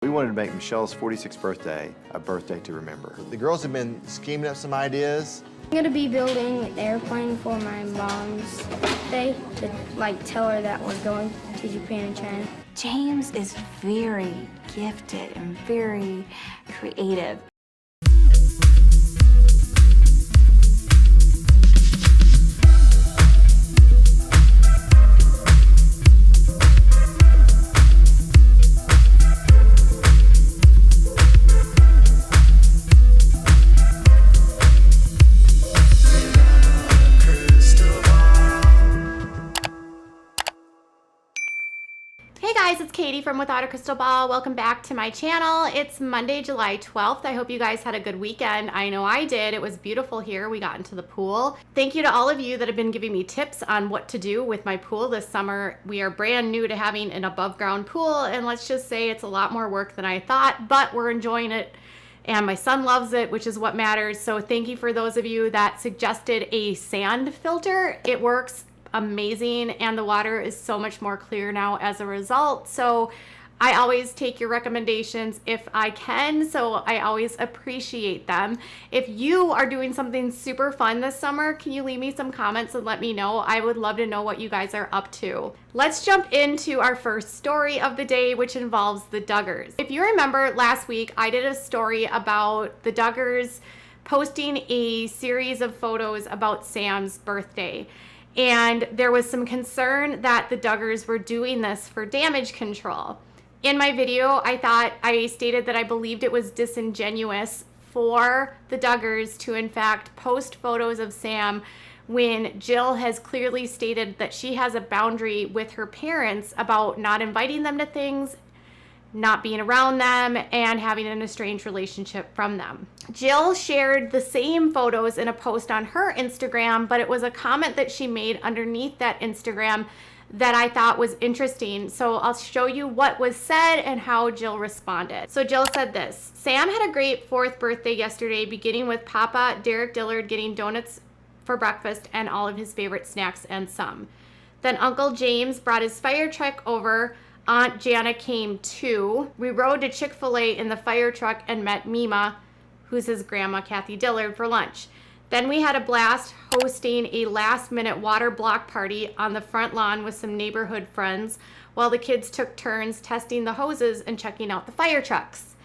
We wanted to make Michelle's 46th birthday a birthday to remember. The girls have been scheming up some ideas. I'm gonna be building an airplane for my mom's birthday to tell her that we're going to Japan and China. James is very gifted and very creative. Hey guys, it's Katie from Without a Crystal Ball. Welcome back to my channel. It's Monday, July 12th. I hope you guys had a good weekend. I know I did. It was beautiful here. We got into the pool. Thank you to all of you that have been giving me tips on what to do with my pool this summer. We are brand new to having an above ground pool, and let's just say it's a lot more work than I thought, but we're enjoying it. And my son loves it, which is what matters. So thank you for those of you that suggested a sand filter. It works amazing, and the water is so much more clear now as a result. So I always take your recommendations if I can, so I always appreciate them. If you are doing something super fun this summer, can you leave me some comments and let me know? I would love to know what you guys are up to. Let's jump into our first story of the day, which involves the Duggars. If you remember last week, I did a story about the Duggars posting a series of photos about Sam's birthday. And there was some concern that the Duggars were doing this for damage control. In my video, I stated that I believed it was disingenuous for the Duggars to in fact post photos of Sam when Jill has clearly stated that she has a boundary with her parents about not inviting them to things, not being around them, and having an estranged relationship from them. Jill shared the same photos in a post on her Instagram, but it was a comment that she made underneath that Instagram that I thought was interesting. So I'll show you what was said and how Jill responded. So Jill said this: Sam had a great 4th birthday yesterday, beginning with Papa Derek Dillard getting donuts for breakfast and all of his favorite snacks and some. Then Uncle James brought his fire truck over. Aunt Jana came too. We rode to Chick-fil-A in the fire truck and met Mima, who's his grandma, Kathy Dillard, for lunch. Then we had a blast hosting a last-minute water block party on the front lawn with some neighborhood friends while the kids took turns testing the hoses and checking out the fire trucks.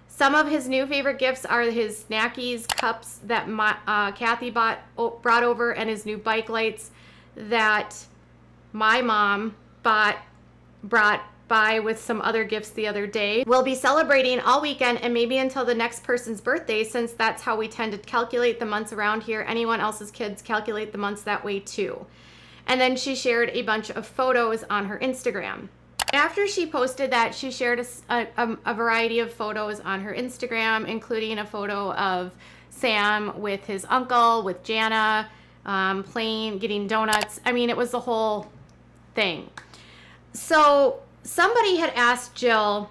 Some of his new favorite gifts are his Snackies cups that Kathy brought over, and his new bike lights that my mom brought by with some other gifts the other day. We'll be celebrating all weekend and maybe until the next person's birthday, since that's how we tend to calculate the months around here. Anyone else's kids calculate the months that way too. And then she shared a bunch of photos on her Instagram. After she posted that, she shared a variety of photos on her Instagram, including a photo of Sam with his uncle, with Jana, playing, getting donuts. I mean, it was the whole thing. So somebody had asked Jill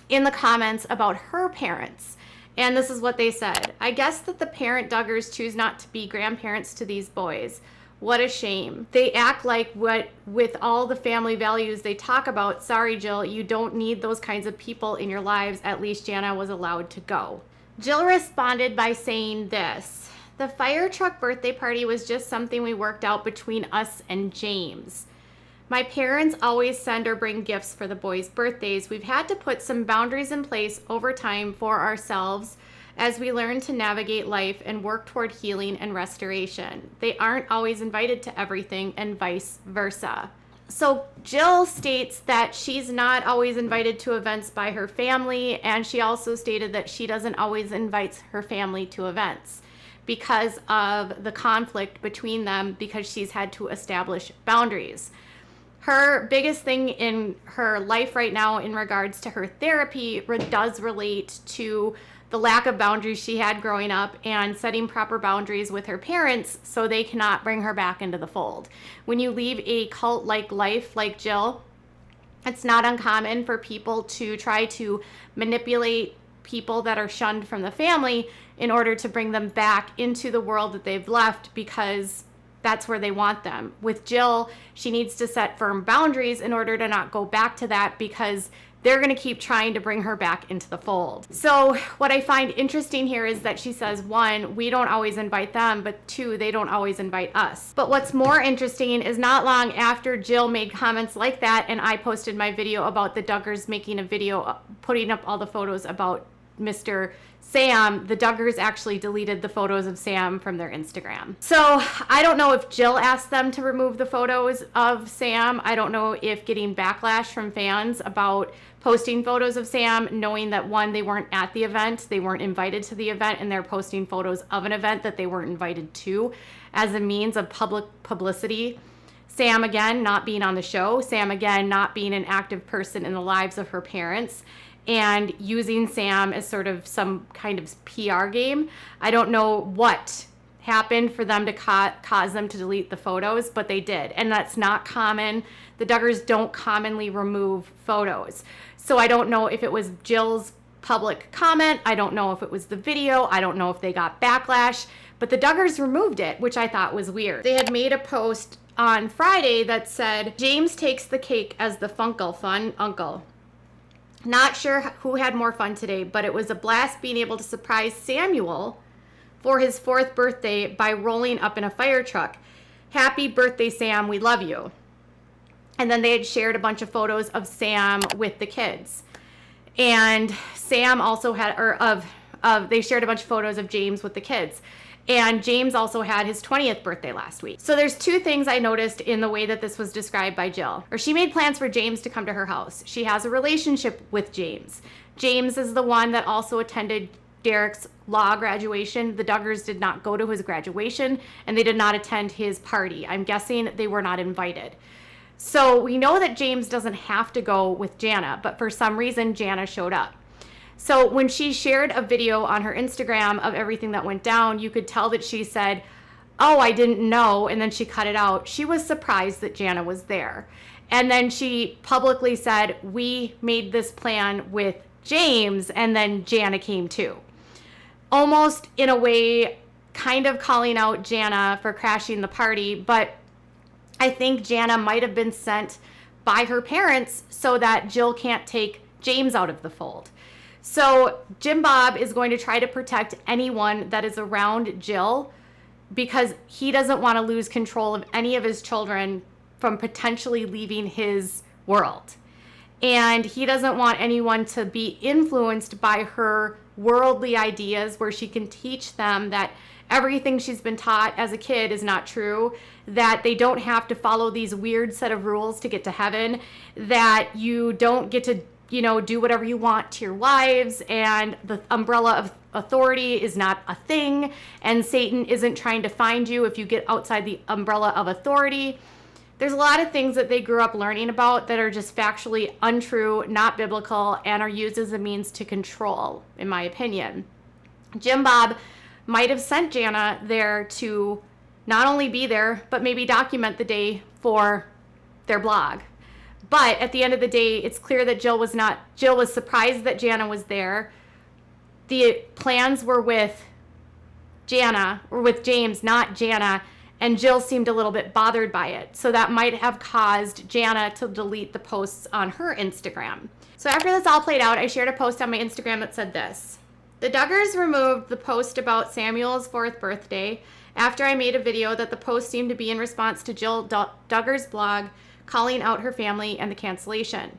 in the comments about her parents, and this is what they said: I guess that the parent Duggars choose not to be grandparents to these boys. What a shame. They act like what, with all the family values they talk about. Sorry, Jill, you don't need those kinds of people in your lives. At least Jana was allowed to go. Jill responded by saying this: the fire truck birthday party was just something we worked out between us and James. My parents always send or bring gifts for the boys' birthdays. We've had to put some boundaries in place over time for ourselves as we learn to navigate life and work toward healing and restoration. They aren't always invited to everything, and vice versa. So Jill states that she's not always invited to events by her family, and she also stated that she doesn't always invite her family to events because of the conflict between them, because she's had to establish boundaries. Her biggest thing in her life right now in regards to her therapy does relate to the lack of boundaries she had growing up and setting proper boundaries with her parents so they cannot bring her back into the fold. When you leave a cult-like life like Jill, it's not uncommon for people to try to manipulate people that are shunned from the family in order to bring them back into the world that they've left, because that's where they want them. With Jill, she needs to set firm boundaries in order to not go back to that, because they're going to keep trying to bring her back into the fold. So what I find interesting here is that she says, one, we don't always invite them, but two, they don't always invite us. But what's more interesting is not long after Jill made comments like that, and I posted my video about the Duggars making a video putting up all the photos about Mr. Sam, the Duggars actually deleted the photos of Sam from their Instagram. So I don't know if Jill asked them to remove the photos of Sam. I don't know if getting backlash from fans about posting photos of Sam, knowing that one, they weren't at the event, they weren't invited to the event, and they're posting photos of an event that they weren't invited to as a means of public publicity. Sam, again, not being on the show. Sam, again, not being an active person in the lives of her parents, and using Sam as sort of some kind of PR game. I don't know what happened for them to cause them to delete the photos, but they did. And that's not common. The Duggars don't commonly remove photos. So I don't know if it was Jill's public comment. I don't know if it was the video. I don't know if they got backlash, but the Duggars removed it, which I thought was weird. They had made a post on Friday that said, James takes the cake as the Funkle fun uncle. Not sure who had more fun today, but it was a blast being able to surprise Samuel for his 4th birthday by rolling up in a fire truck. Happy birthday, Sam. We love you. And then they had shared a bunch of photos of Sam with the kids. And Sam also had, they shared a bunch of photos of James with the kids. And James also had his 20th birthday last week. So there's two things I noticed in the way that this was described by Jill. Or she made plans for James to come to her house. She has a relationship with James. James is the one that also attended Derek's law graduation. The Duggars did not go to his graduation, and they did not attend his party. I'm guessing they were not invited. So we know that James doesn't have to go with Jana, but for some reason Jana showed up. So when she shared a video on her Instagram of everything that went down, you could tell that she said, oh, I didn't know, and then she cut it out. She was surprised that Jana was there. And then she publicly said, we made this plan with James, and then Jana came too. Almost in a way, kind of calling out Jana for crashing the party, but I think Jana might have been sent by her parents so that Jill can't take James out of the fold. So Jim Bob is going to try to protect anyone that is around Jill because he doesn't want to lose control of any of his children from potentially leaving his world. And he doesn't want anyone to be influenced by her worldly ideas where she can teach them that everything she's been taught as a kid is not true, that they don't have to follow these weird set of rules to get to heaven, that you don't get to do whatever you want to your wives, and the umbrella of authority is not a thing, and Satan isn't trying to find you if you get outside the umbrella of authority. There's a lot of things that they grew up learning about that are just factually untrue, not biblical, and are used as a means to control, in my opinion. Jim Bob might have sent Jana there to not only be there, but maybe document the day for their blog. But at the end of the day, it's clear that Jill was surprised that Jana was there. The plans were with James, not Jana, and Jill seemed a little bit bothered by it. So that might have caused Jana to delete the posts on her Instagram. So after this all played out, I shared a post on my Instagram that said this. The Duggars removed the post about Samuel's 4th birthday after I made a video that the post seemed to be in response to Jill Duggar's blog calling out her family and the cancellation.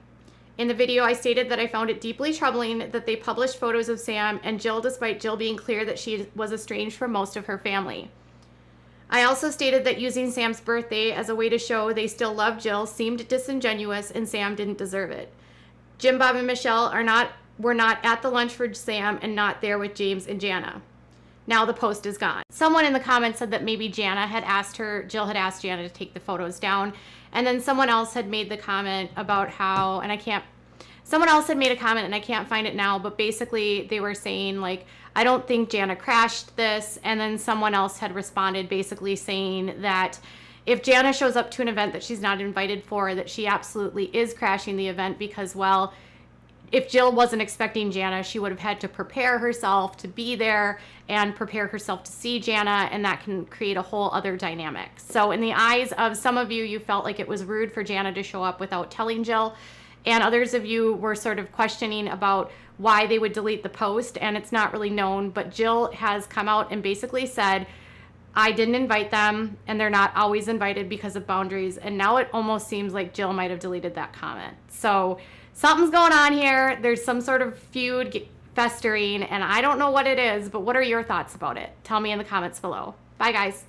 In the video, I stated that I found it deeply troubling that they published photos of Sam and Jill despite Jill being clear that she was estranged from most of her family. I also stated that using Sam's birthday as a way to show they still love Jill seemed disingenuous and Sam didn't deserve it. Jim Bob and Michelle were not at the lunch for Sam and not there with James and Jana. Now the post is gone. Someone in the comments said that maybe Jill had asked Jana to take the photos down. And then someone else had made the comment about how, someone else had made a comment and I can't find it now, but basically they were saying like, I don't think Jana crashed this. And then someone else had responded basically saying that if Jana shows up to an event that she's not invited for, that she absolutely is crashing the event because, well, if Jill wasn't expecting Jana, she would have had to prepare herself to be there and prepare herself to see Jana, and that can create a whole other dynamic. So in the eyes of some of you, you felt like it was rude for Jana to show up without telling Jill, And others of you were sort of questioning about why they would delete the post, and it's not really known, but Jill has come out and basically said, I didn't invite them, and they're not always invited because of boundaries. And now it almost seems like Jill might have deleted that comment. So something's going on here. There's some sort of feud festering, and I don't know what it is, but what are your thoughts about it? Tell me in the comments below. Bye, guys.